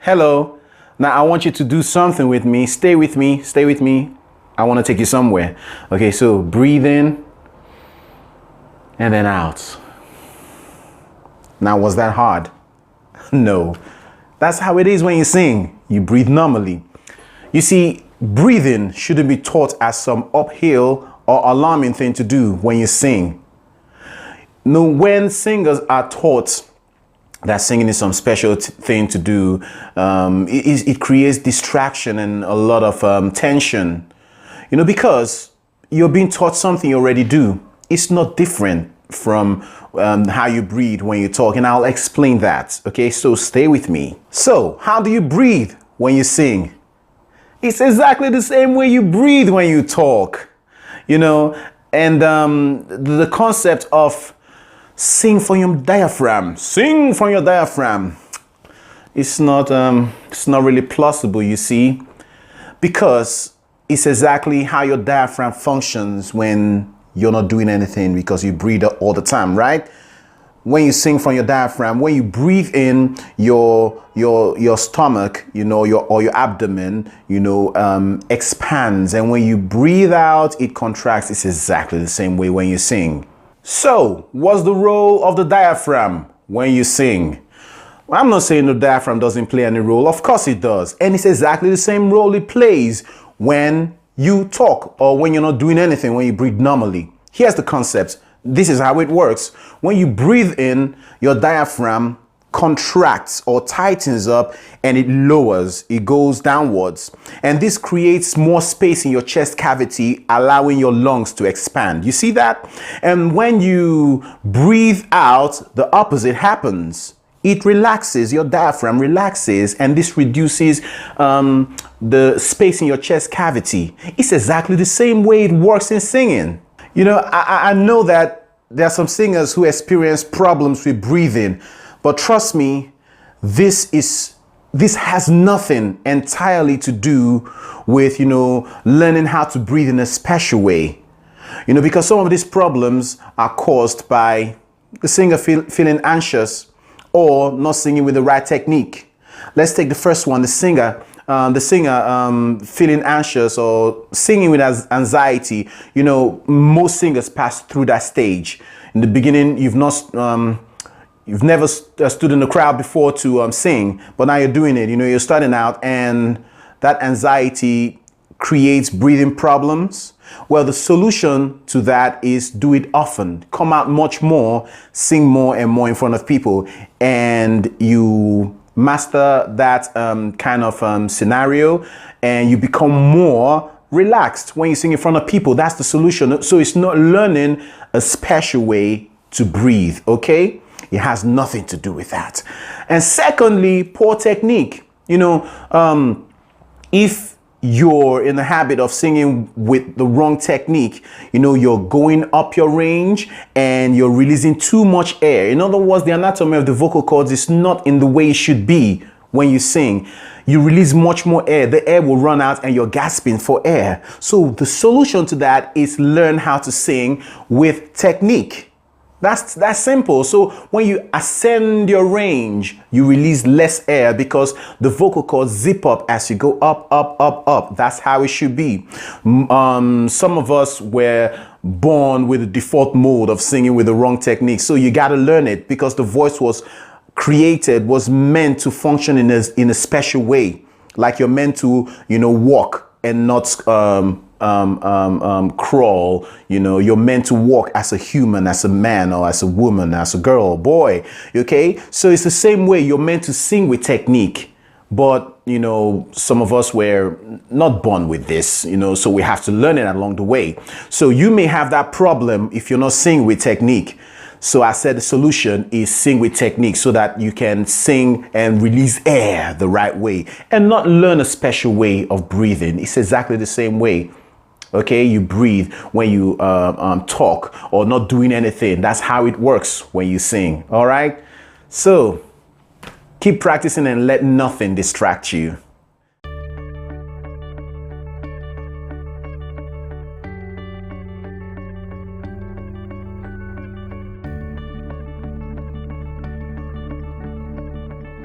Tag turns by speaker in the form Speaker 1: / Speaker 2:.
Speaker 1: Hello. Now I want you to do something with me. Stay with me. Stay with me. I want to take you somewhere. Okay, so breathe in and then out. Now, was that hard? No. That's how it is when you sing. You breathe normally. You see, breathing shouldn't be taught as some uphill or alarming thing to do when you sing. No, when singers are taught that singing is some special thing to do, it creates distraction and a lot of tension. You know, because you're being taught something you already do. It's not different from how you breathe when you talk, and I'll explain that. Okay, so stay with me. So, how do you breathe when you sing? It's exactly the same way you breathe when you talk. You know, and the concept of sing from your diaphragm, sing from your diaphragm, it's not really plausible, you see, because it's exactly how your diaphragm functions when you're not doing anything, because you breathe all the time, right? When you sing from your diaphragm, when you breathe in, your stomach, you know, your abdomen, you know, expands, and when you breathe out, it contracts. It's exactly the same way when you sing. So, what's the role of the diaphragm when you sing? Well, I'm not saying the diaphragm doesn't play any role. Of course it does. And it's exactly the same role it plays when you talk or when you're not doing anything, when you breathe normally. Here's the concept. This is how it works. When you breathe in, your diaphragm contracts or tightens up and it lowers, it goes downwards. And this creates more space in your chest cavity, allowing your lungs to expand. You see that? And when you breathe out, the opposite happens. It relaxes, your diaphragm relaxes, and this reduces the space in your chest cavity. It's exactly the same way it works in singing. You know, I know that there are some singers who experience problems with breathing, but trust me, this has nothing entirely to do with, you know, learning how to breathe in a special way. You know, because some of these problems are caused by the singer feeling anxious or not singing with the right technique. Let's take the first one, the singer feeling anxious or singing with anxiety. You know, most singers pass through that stage. In the beginning, you've never stood in a crowd before to sing, but now you're doing it. You know, you're starting out, and that anxiety creates breathing problems. Well, the solution to that is do it often. Come out much more, sing more and more in front of people, and you master that kind of scenario, and you become more relaxed when you sing in front of people. That's the solution. So it's not learning a special way to breathe, okay? It has nothing to do with that. And secondly, poor technique. You know, if you're in the habit of singing with the wrong technique, you know, you're going up your range and you're releasing too much air. In other words, the anatomy of the vocal cords is not in the way it should be when you sing. You release much more air. The air will run out and you're gasping for air. So the solution to that is learn how to sing with technique. That's simple. So when you ascend your range, you release less air because the vocal cords zip up as you go up, up, up, up. That's how it should be. Some of us were born with the default mode of singing with the wrong technique. So you got to learn it because the voice was meant to function in a special way. Like you're meant to, you know, walk and not crawl. You know, you're meant to walk as a human, as a man, or as a woman, as a girl or boy. Okay, so it's the same way. You're meant to sing with technique, but you know, some of us were not born with this, you know, so we have to learn it along the way. So you may have that problem if you're not singing with technique. So I said the solution is sing with technique so that you can sing and release air the right way and not learn a special way of breathing. It's exactly the same way. Okay, you breathe when you talk or not doing anything. That's how it works when you sing. All right. So keep practicing and let nothing distract you.